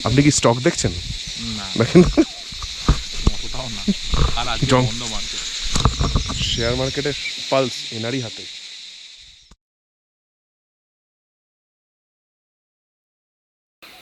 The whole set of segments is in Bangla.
আপনি কি স্টক দেখছেন? শেয়ার মার্কেটের পালস এনারই হাতে।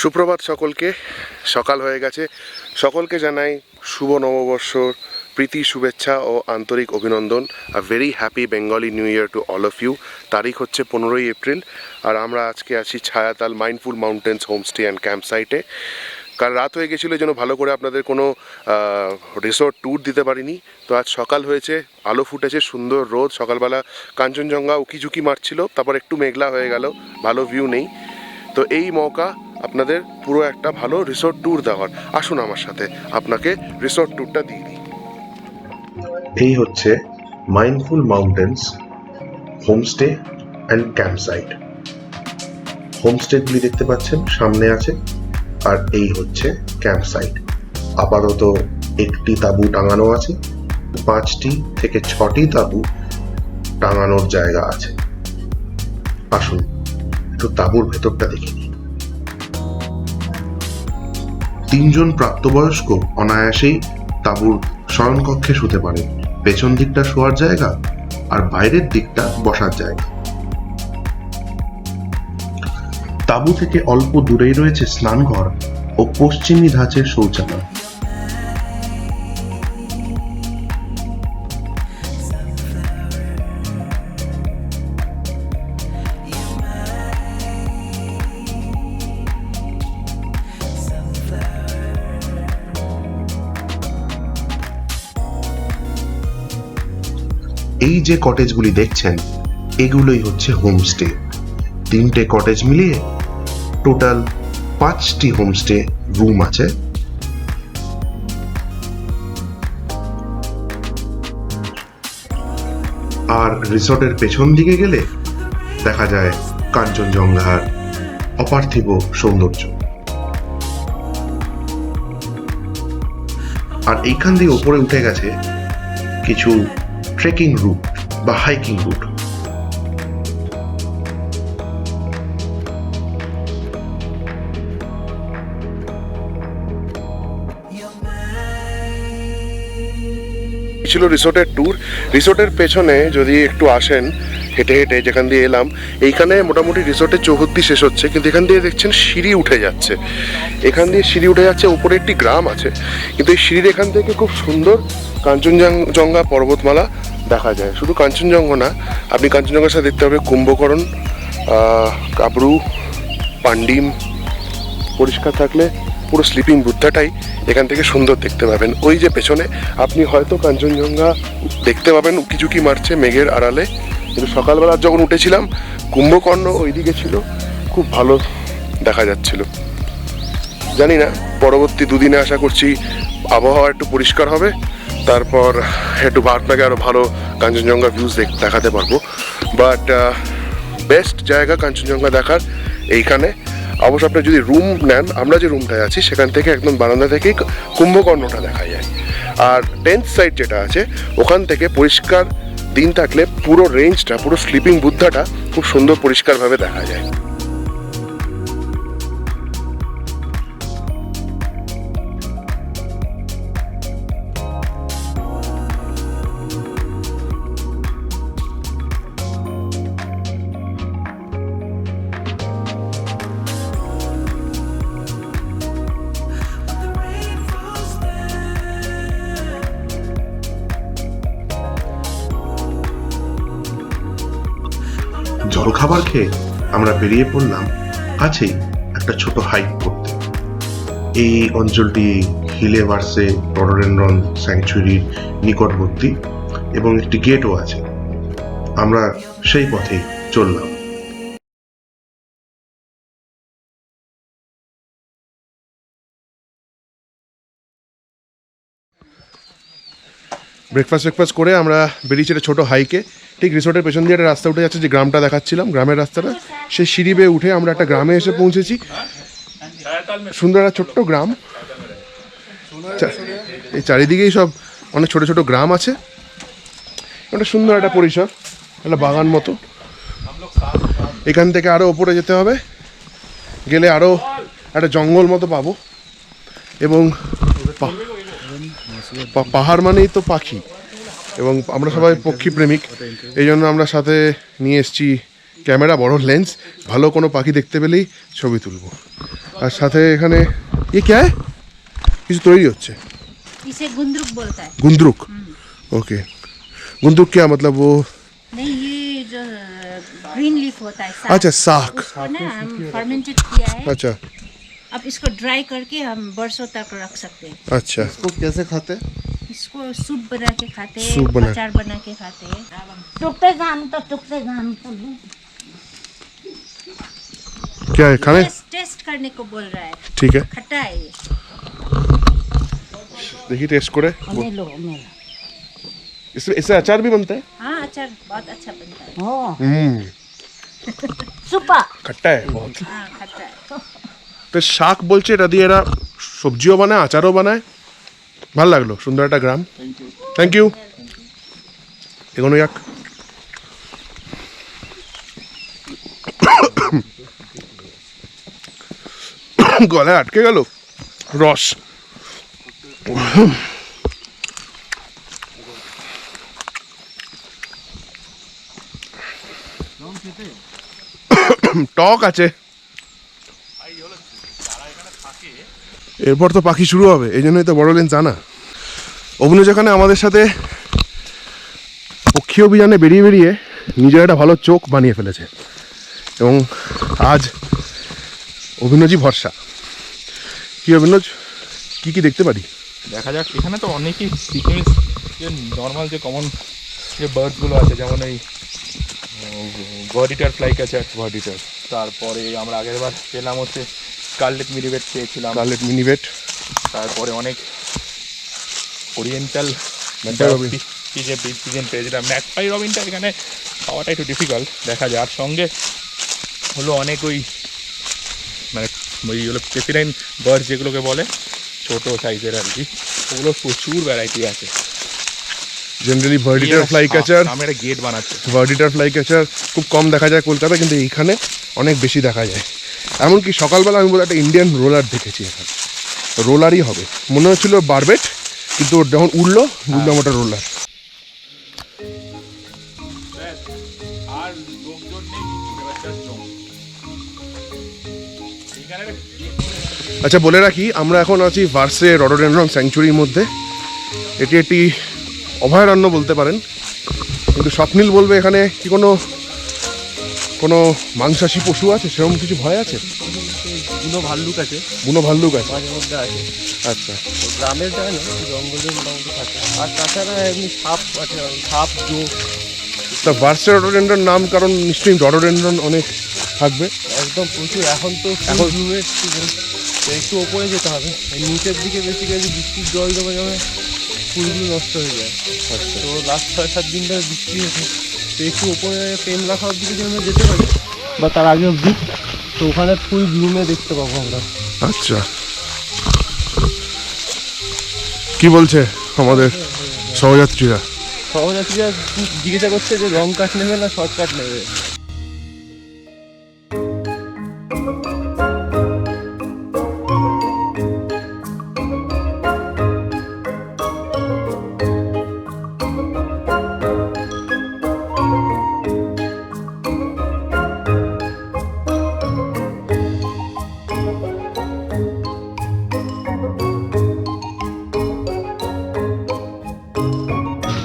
সুপ্রভাত সকলকে, সকাল হয়ে গেছে। সকলকে জানাই শুভ নববর্ষর প্রীতি শুভেচ্ছা ও আন্তরিক অভিনন্দন। A very happy Bengali new year to all of you. তারিখ হচ্ছে 15ই এপ্রিল, আর আমরা আজকে আছি Chhayatal mindful mountains homestay and camp সাইটে। কাল রাত হয়ে গেছিলো, যেন ভালো করে আপনাদের কোনো রিসোর্ট ট্যুর দিতে পারিনি। তো আজ সকাল হয়েছে, আলো ফুটেছে, সুন্দর রোদ, সকালবেলা কাঞ্চনজঙ্ঘা উকিঝুঁকি মারছিল, তারপর একটু মেঘলা হয়ে গেল, ভালো ভিউ নেই। তো এই মৌকা আপনাদের পুরো একটা ভালো রিসোর্ট ট্যুর দেওয়ার। আসুন আমার সাথে আপনাকে রিসোর্ট ট্যুরটা দিয়ে দিই। এই হচ্ছে mindful mountains homestay and camp site. হোমস্টেগুলি দেখতে পাচ্ছেন সামনে আছে, আর এই হচ্ছে ক্যাম্প সাইট। আপাতত একটি তাঁবু টাঙানো আছে, 5টি থেকে 6টি তাঁবু টাঙানোর জায়গা আছে। আসুন একটু তাঁবুর ভেতরটা দেখে নিই। 3 জন প্রাপ্তবয়স্ক অনায়াসেই তাঁবুর শয়নকক্ষে শুতে পারে। পেছন দিকটা শোয়ার জায়গা, আর বাইরের দিকটা বসার জায়গা। তাঁবু থেকে অল্প দূরেই রয়েছে স্নানঘর ও পশ্চিমী ধাঁচের শৌচালয়। এই যে কটেজগুলি দেখছেন, এগুলোই হচ্ছে হোমস্টে। 3টে কটেজ মিলিয়ে টোটাল 5টি হোমস্টে রুম আছে। আর রিসর্টের পেছন দিকে গেলে দেখা যায় কাঞ্চনজঙ্ঘার অপার্থিব সৌন্দর্য। আর এইখান দিয়ে ওপরে উঠে গেছে কিছু ট্রেকিং রুট বা হাইকিং রুট। ছিল রিসোর্টের ট্যুর। রিসোর্টের পেছনে যদি একটু আসেন হেঁটে হেঁটে, যেখান দিয়ে এলাম, এইখানে মোটামুটি রিসোর্টের চৌহদ্দি শেষ হচ্ছে, কিন্তু এখান দিয়ে দেখছেন সিঁড়ি উঠে যাচ্ছে। এখান দিয়ে সিঁড়ি উঠে যাচ্ছে, উপরে একটি গ্রাম আছে, কিন্তু এই সিঁড়ির এখান থেকে খুব সুন্দর কাঞ্চনজঙ্ঘা পর্বতমালা দেখা যায়। শুধু কাঞ্চনজঙ্ঘা না, আপনি কাঞ্চনজঙ্ঘার সাথে দেখতে হবে কুম্ভকরণ, কাবরু, পান্ডিম। পরিষ্কার থাকলে পুরো স্লিপিং বুদ্ধাটাই এখান থেকে সুন্দর দেখতে পাবেন। ওই যে পেছনে আপনি হয়তো কাঞ্চনজঙ্ঘা দেখতে পাবেন উকিঝুঁকি মারছে মেঘের আড়ালে, কিন্তু সকালবেলা যখন উঠেছিলাম কুম্ভকর্ণ ওইদিকে ছিল, খুব ভালো দেখা যাচ্ছিল। জানি না পরবর্তী দুদিনে আশা করছি আবহাওয়া একটু পরিষ্কার হবে, তারপর একটু আপনাকে আরও ভালো কাঞ্চনজঙ্ঘা ভিউজ দেখাতে পারবো। বাট বেস্ট জায়গা কাঞ্চনজঙ্ঘা দেখার এইখানে। অবশ্য আপনি যদি রুম নেন, আমরা যে রুমটায় আছি সেখান থেকে একদম বারান্দা থেকেই কুম্ভকর্ণটা দেখা যায়। আর টেন্থ সাইড যেটা আছে, ওখান থেকে পরিষ্কার দিন থাকলে পুরো রেঞ্জটা, পুরো স্লিপিং বুদ্ধাটা খুব সুন্দর পরিষ্কারভাবে দেখা যায়। জলখাবার খেয়ে আমরা বেরিয়ে পড়লাম কাছেই একটা ছোট হাইক করতে। এই অঞ্চলটি হিলে ভার্সে রডোডেন্ড্রন স্যাংচুয়ারির নিকটবর্তী, এবং একটি গেটও আছে। আমরা সেই পথেই চললাম। ব্রেকফাস্ট করে আমরা বেরিয়েছি একটা ছোটো হাইকে। ঠিক রিসোর্টের পেছন দিয়ে একটা রাস্তা উঠে যাচ্ছে, যে গ্রামটা দেখাচ্ছিলাম, গ্রামের রাস্তাটা, সেই সিঁড়ি বেয়ে উঠে আমরা একটা গ্রামে এসে পৌঁছেছি। সুন্দর একটা ছোট্ট গ্রাম, এই চারিদিকেই সব অনেক ছোট ছোট গ্রাম আছে। একটা সুন্দর একটা পরিসর, একটা বাগান মতো। এখান থেকে আরও ওপরে যেতে হবে, গেলে আরও একটা জঙ্গল মতো পাবো, এবং পাহাড় মানেই তো পাখি, এবং আমরা সবাই পক্ষী প্রেমিক, এই জন্য আমরা সাথে নিয়ে এসেছি ক্যামেরা, বড় লেন্স, ভালো কোনো পাখি দেখতে পেলেই ছবি তুলবো। আর সাথে এখানে কে কিছু তৈরি হচ্ছে, इसे गुंद्रुक बोलता है। गुंद्रुक, ओके। गुंद्रुक क्या मतलब वो? नहीं, ये जो ग्रीन लीफ होता है, साग। अच्छा, साग। उसको ना हम फर्मेंटेड किया है। अच्छा अब इसको ड्राई करके हम बरसों तक रख सकते हैं। अच्छा, इसको कैसे खाते हैं? इसको सूप बना के खाते हैं, सूप बना- अचार बना के खाते हैं। टुकड़े गान तो क्या है खाने? टेस्ट करने को बोल रहा है। ठीक है, खट्टा है ये। देखिए टेस्ट करे। मेलो। इससे अचार भी बनता है? हाँ, अचार बहुत अच्छा बनता है। सुपा खट्टा है बहुत। हाँ, खट्टा है। তো শাক বলছে, এটা দিয়ে এরা সবজিও বানায়, আচারও বানায়। ভালো লাগলো, সুন্দর একটা গ্রাম। Thank you. এগোনো যাক। গলায় আটকে গেল রস। টক আছে। এরপর তো পাখি শুরু হবে, এই জন্যই তো বড় লেন্স আনা। অভিনয় যেখানে আমাদের সাথে পক্ষী অভিযানে বেরিয়ে বেরিয়ে নিজের একটা ভালো চোখ বানিয়ে ফেলেছে, এবং আজ অভিনয়জি ভরসা। কি অভিনয়, কি কি দেখতে পারি? দেখা যাক। এখানে তো অনেকই সিকিমের যে নর্মাল যে কমন যে বার্ডসগুলো আছে, যেমন এই ভার্ডিটার ফ্লাই ক্যাচার, ভার্ডিটার, তারপরে আমরা আগের বার পেলাম হচ্ছে স্কারলেট মিনিবেট পেয়েছিলাম, স্কারলেট মিনিবেট, তারপরে অনেক ওরিয়েন্টাল পিজেন পেয়েছিলাম। ম্যাকপাই রবিনটা এখানে পাওয়াটা একটু ডিফিকাল্ট, দেখা যায়। আর সঙ্গে হলো অনেক ওই মানে ওই হলো প্রেসিডেন্ট বার্ড যেগুলোকে বলে, ছোট সাইজের আর কি, ওগুলো প্রচুর ভ্যারাইটি আছে। জেনারেলি ভার্ডিটার ফ্লাই ক্যাচার, আমি একটা গেট বানাচ্ছি। ভার্ডিটার ফ্লাই ক্যাচার খুব কম দেখা যায় কলকাতায়, কিন্তু এইখানে অনেক বেশি দেখা যায়। এমনকি সকালবেলা আমি বলে একটা ইন্ডিয়ান রোলার দেখেছি এখানে, রোলারই হবে মনে হচ্ছিল, বারবেট, কিন্তু ওর যখন উঠলো বুঝলাম ওটা রোলার। আর লোকজন নেই, আচ্ছা বলে রাখি, আমরা এখন আছি ভার্সে রডোডেন্ড্রন স্যাংচুয়ারির মধ্যে। এটি একটি অভয়ারণ্য বলতে পারেন, কিন্তু স্বপ্নিল বলবে এখানে কি কোনো কোনো মাংসাশী পশু আছে, সেরকম কিছু ভয় আছে? বুনো ভাল্লুক আছে, বুনো ভাল্লুক আছে, মাঝে মধ্যে আছে। আচ্ছা। গ্রামের যায় না, জঙ্গলের মোটামুটি থাকে। আর তাছাড়া এমনি সাপ আছে, সাপ, জোক। তা ভার্সে রডোডেন্ড্রন নাম, কারণ নিশ্চয়ই রডোডেন্ড্রন অনেক থাকবে। একদম প্রচুর। এখন তো এখন রুমের সিজন, তো একটু ওপরে যেতে হবে। এই নিচের দিকে বেসিক্যালি বৃষ্টির জল জমে জমে ফুলগুলো নষ্ট হয়ে যায়। তো লাস্ট 6-7 দিন ধরে বৃষ্টি হয়েছে, তো একটু ওপরে পেন রাখার দিকে যদি আমরা যেতে পারি, বা তার আগে অবধি, তো ওখানে ফুল ব্লুমে দেখতে পাবো আমরা। আচ্ছা, কি বলছে আমাদের সহযাত্রীরা? সহযাত্রীরা জিজ্ঞাসা করছে যে লং কাট নেবে না শর্ট কাট নেবে।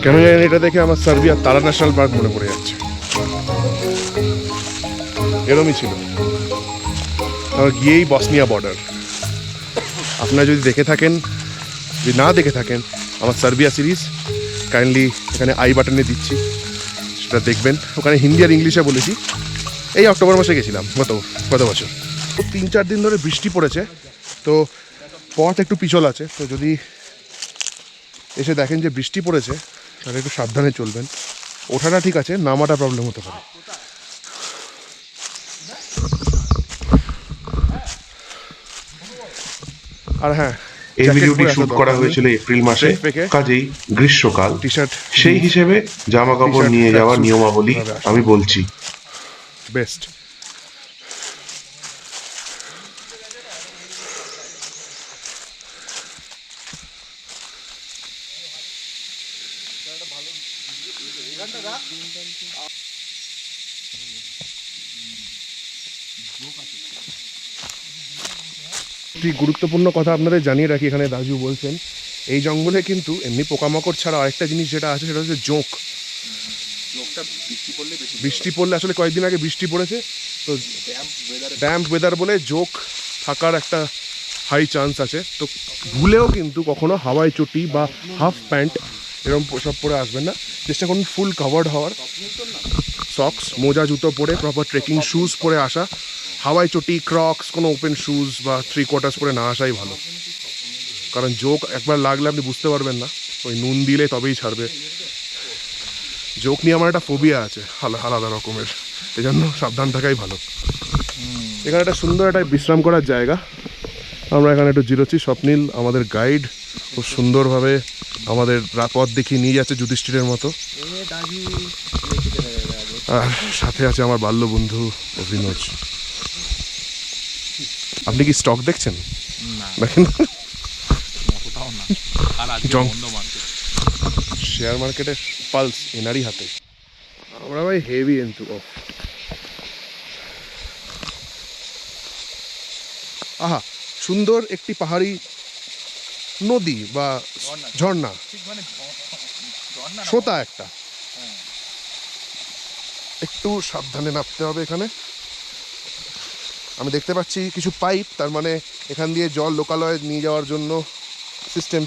কেন জানি এটা দেখে আমার সার্বিয়ার তারা ন্যাশনাল পার্ক মনে পড়ে যাচ্ছে, এরমই ছিল। আর গিয়েই বসনিয়া বর্ডার। আপনারা যদি দেখে থাকেন, যদি না দেখে থাকেন আমার সার্বিয়া সিরিজ, কাইন্ডলি এখানে আই বাটনে দিচ্ছি, সেটা দেখবেন। ওখানে হিন্দি আর ইংলিশে বলেছি। এই অক্টোবর মাসে গেছিলাম গত বছর। 3-4 দিন ধরে বৃষ্টি পড়েছে, তো পথ একটু পিছল আছে। তো যদি এসে দেখেন যে বৃষ্টি পড়েছে, তাহলে একটু সাবধানে চলবেন। ওঠাটা ঠিক আছে, নামাটা প্রবলেম হতে পারে। আর হ্যাঁ, এই ভিডিওটি শুট করা হয়েছিল এপ্রিল মাসে, কাজেই গ্রীষ্মকাল। টি-শার্ট সেই হিসেবে জামা কাপড় নিয়ে যাওয়ার নিয়মাবলী আমি বলছি। বেস্ট। একটি গুরুত্বপূর্ণ কথা আপনাদের জানিয়ে রাখি, এখানে দাজু বলছেন এই জঙ্গলে কিন্তু এমনি পোকামাকড় ছাড়া আরেকটা জিনিস যেটা আছে সেটা হচ্ছে জোঁক। বৃষ্টি পড়লে আসলে কয়েকদিন আগে বৃষ্টি পড়েছে তো ড্যাম্প ওয়েদার বলে জোঁক থাকার একটা হাই চান্স আছে। তো ভুলেও কিন্তু কখনো হাওয়াই চটি বা হাফ প্যান্ট এরকম পোশাক পরে আসবেন না, চেষ্টা করুন ফুল কভার্ড হওয়ার, সক্স মোজা জুতো পরে প্রপার ট্রেকিং শুজ পরে আসা, হাওয়াই চটি ক্রক্স কোনো ওপেন শুজ বা 3/4 পরে না আসাই ভালো, কারণ জোক একবার লাগলে আপনি বুঝতে পারবেন না, ওই নুন দিলে তবেই ছাড়বে। জোক নিয়ে আমার একটা ফোবিয়া আছে আলাদা রকমের, এই জন্য সাবধান থাকাই ভালো। এখানে একটা সুন্দর একটা বিশ্রাম করার জায়গা, আমরা এখানে একটু জিরোচ্ছি। স্বপ্নীল আমাদের গাইড খুব সুন্দরভাবে আমাদের পথ দেখিয়ে নিয়ে যাচ্ছে যুধিষ্ঠিরের মতো, আর সাথে আছে আমার বাল্য বন্ধু অভিনজ। আপনি কি স্টক দেখছেন? দেখেন শেয়ার মার্কেটের পালস এনারই হাতে। আমরা ভাই হেভি এনথু। আহা, সুন্দর একটি পাহাড়ি নদী বা ঝর্ণা, সোতা একটা, একটু সাবধানে নামতে হবে এখানে। আমি দেখতে পাচ্ছি কিছু পাইপ, তার মানে এখান দিয়ে জল লোকালয়ে নিয়ে যাওয়ার জন্য সিস্টেম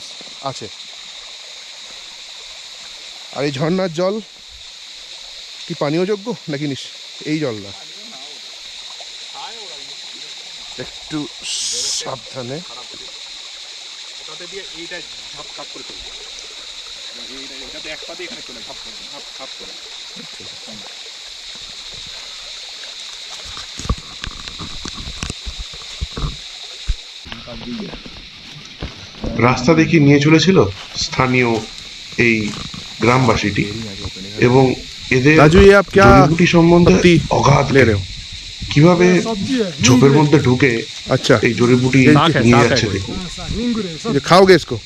আছে। আর এই ঝর্ণার জল কি পানীয়যোগ্য নাকি এই জল না? একটু সাবধানে। রাস্তা দেখিয়ে নিয়ে চলেছিল স্থানীয় এই গ্রামবাসীটি, এবং এদের জড়িবুটি সম্বন্ধে অগাধ কিভাবে ঝোপের মধ্যে ঢুকে আচ্ছা এই জড়িবুটি নিয়ে যাচ্ছে দেখুন। खाओगे इसको?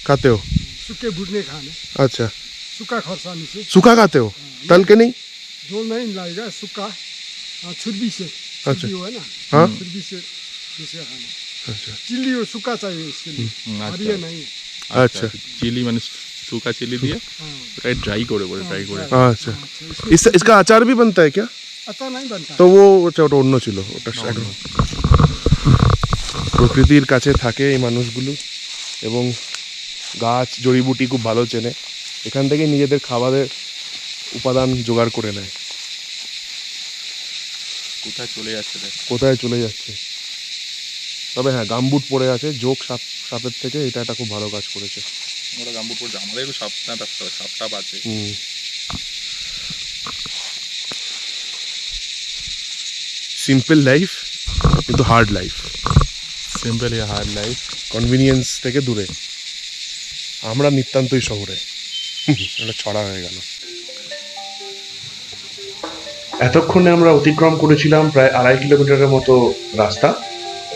खाते हो? सूखे भुटने खाने। अच्छा, सूखा खरसानी से। सूखा खाते हो, तल के नहीं? झोल नहीं लगेगा, सूखा छुरबी से। अच्छा, छुरबी है ना? हाँ, छुरबी से जैसे खाना। अच्छा, चिल्ली और सूखा चाहिए इसके लिए, हरिया नहीं। अच्छा, চিলি মানে শুকা চিলি দিয়ে ওটা ড্রাই করে अच्छा। इसका अचार भी बनता है क्या? अच्छा नहीं बनता। তো ও ওটা অন্য ছিল, ওটা প্রকৃতির কাছে থাকে এই মানুষগুলো এবং গাছ জড়িবুটি খুব ভালো চেনে, এখান থেকে নিজেদের খাবারের উপাদান জোগাড় করে নেয়। কোথায় চলে যাচ্ছে। তবে হ্যাঁ, গামবুট পরে আছে, জোক সাপের থেকে এটা একটা খুব ভালো কাজ করেছে। ওরা গাম্বুট পড়ছে, আমাদেরও সাপটাপ আছে। সিম্পল লাইফ কিন্তু হার্ড লাইফ, কনভিনিয়েন্স থেকে দূরে। আমরা নিতান্তই শহরে, এটা ছড়া হয়ে গেল। এতক্ষণে আমরা অতিক্রম করেছিলাম প্রায় 2.5 কিলোমিটারের মতো রাস্তা।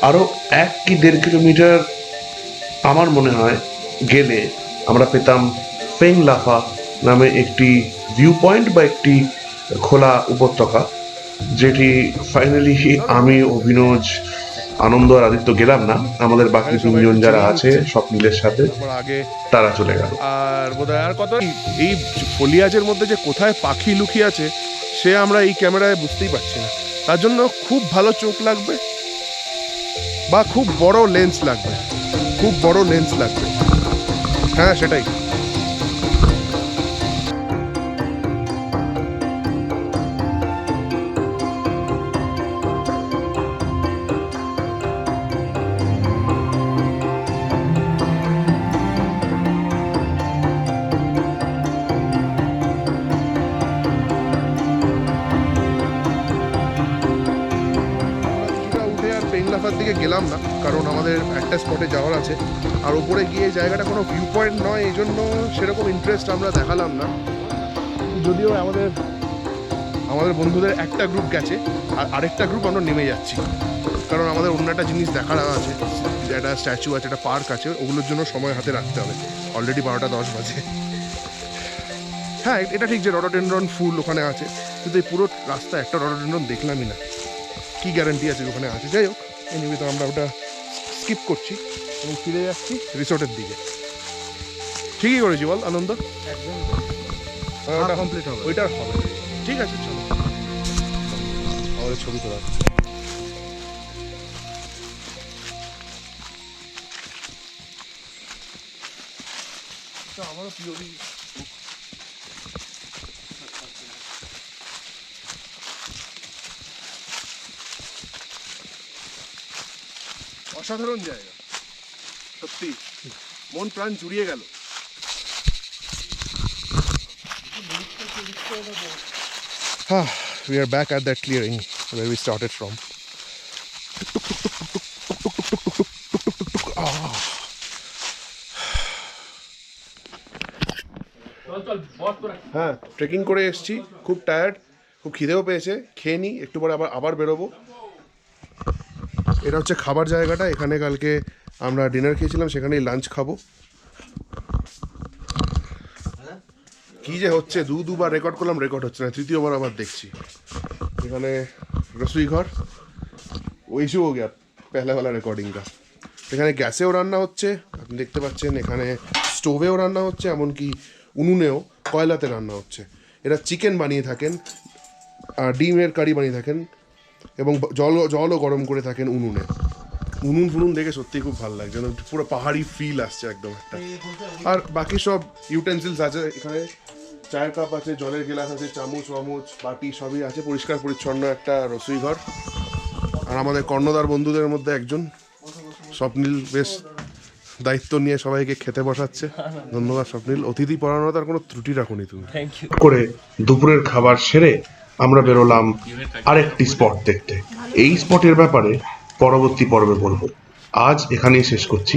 আরো 1 কি 1.5 কিলোমিটার আমার মনে হয় গেলে আমরা পেতাম ফেং লাফা নামে একটি ভিউ পয়েন্ট বা একটি খোলা উপত্যকা, যেটি ফাইনালি আমি, অভিনজ, আনন্দ আর আদিত্য গেলাম না। আমাদের বাকি 3 জন যারা আছে স্বপ্নিলের সাথে, তারা চলে গেল। আর বোধহয় আর কত এই ফলিয়াজের মধ্যে যে কোথায় পাখি লুকিয়ে আছে সে আমরা এই ক্যামেরায় বুঝতেই পারছি না। তার জন্য খুব ভালো চোখ লাগবে বা খুব বড় লেন্স লাগবে, হ্যাঁ সেটাই। দিকে গেলাম না, কারণ আমাদের একটা স্পটে যাওয়ার আছে, আর উপরে গিয়ে জায়গাটা কোনো ভিউ পয়েন্ট নয়, এই জন্য সেরকম ইন্টারেস্ট আমরা দেখালাম না। যদিও আমাদের বন্ধুদের একটা গ্রুপ গেছে আর আরেকটা গ্রুপ আমরা নেমে যাচ্ছি, কারণ আমাদের অন্য একটা জিনিস দেখার আছে, একটা স্ট্যাচু আছে, একটা পার্ক আছে, ওগুলোর জন্য সময় হাতে রাখতে হবে। অলরেডি 12টা 10 বাজে। হ্যাঁ এটা ঠিক যে রডোডেনড্রন ফুল ওখানে আছে, কিন্তু এই পুরো রাস্তা একটা রডোডেনড্রন দেখলামই না, কি গ্যারান্টি আছে ওখানে আছে। যাই হোক, এনিওয়ে তো আমরা ওটা স্কিপ করছি এবং ফিরে যাচ্ছি রিসোর্টের দিকে। ঠিকই করেছি বল আনন্দ, একদম ওটা কমপ্লিট হবে। ওইটার হবে। ঠিক আছে চলো আমাদের ছবি তোলা হচ্ছে। আমারও প্রিয় অসাধারণ জায়গা, সত্যি মন প্রাণ জুড়িয়ে গেল। We are back at that clearing where we started from. হ্যাঁ ট্রেকিং করে এসেছি, খুব টায়ার্ড, খুব খিদেও পেয়েছে, খেয়ে নিই একটু পরে আবার বেরোবো। এটা হচ্ছে খাবার জায়গাটা, এখানে কালকে আমরা ডিনার খেয়েছিলাম, সেখানেই লাঞ্চ খাবো। কি যে হচ্ছে, দুবার রেকর্ড করলাম, রেকর্ড হচ্ছে না, তৃতীয়বার আবার দেখছি। এখানে রসুই ঘর, ওইসব হো গিয়া পেহলা ওয়ালা রেকর্ডিং কা। এখানে গ্যাসেও রান্না হচ্ছে, আপনি দেখতে পাচ্ছেন, এখানে স্টোভেও রান্না হচ্ছে, এমনকি উনুনেও কয়লাতে রান্না হচ্ছে। এরা চিকেন বানিয়ে থাকেন, ডিমের কারি বানিয়ে থাকেন এবং জলও গরম করে থাকেন উনুনে। উনুন ফুনুন দেখে সত্যিই খুব ভালো লাগছে, যেন পুরো পাহাড়ি ফিল আসছে একদম একটা। আর বাকি সব ইউটেন্সিলস আছে এখানে, চায়ের কাপ আছে, জলের গ্লাস আছে, চামচ ওয়ামচ বাটি সবই আছে, পরিষ্কার পরিচ্ছন্ন একটা রসুই ঘর। আর আমাদের কর্ণধার বন্ধুদের মধ্যে একজন স্বপ্নীল বেশ দায়িত্ব নিয়ে সবাইকে খেতে বসাচ্ছে। ধন্যবাদ স্বপ্নীল, অতিথি পরায়ণতার কোনো ত্রুটি রাখুনি তুমি। করে দুপুরের খাবার সেরে আমরা বেরোলাম আরেকটি স্পট দেখতে। এই স্পটের ব্যাপারে পরবর্তী পর্বে বলবো, আজ এখানেই শেষ করছি।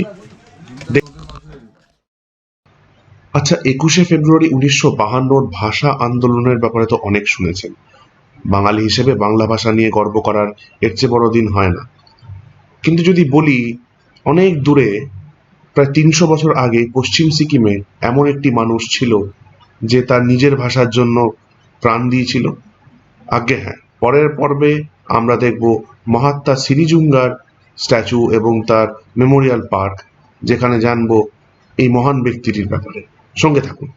আচ্ছা, 21শে ফেব্রুয়ারি 1952 ভাষা আন্দোলনের ব্যাপারে তো অনেক শুনেছেন। বাঙালি হিসেবে বাংলা ভাষা নিয়ে গর্ব করার এর চেয়ে বড় দিন হয় না। কিন্তু যদি বলি, অনেক দূরে প্রায় 300 বছর আগে পশ্চিম সিকিমে এমন একটি মানুষ ছিল যে তার নিজের ভাষার জন্য প্রাণ দিয়েছিল। আজ্ঞে হ্যাঁ, পরের পর্বে আমরা দেখব মহাত্মা সিরিজুঙ্গার স্ট্যাচু এবং তার মেমোরিয়াল পার্ক, যেখানে জানবো এই মহান ব্যক্তিটির ব্যাপারে। সঙ্গে থাকুন।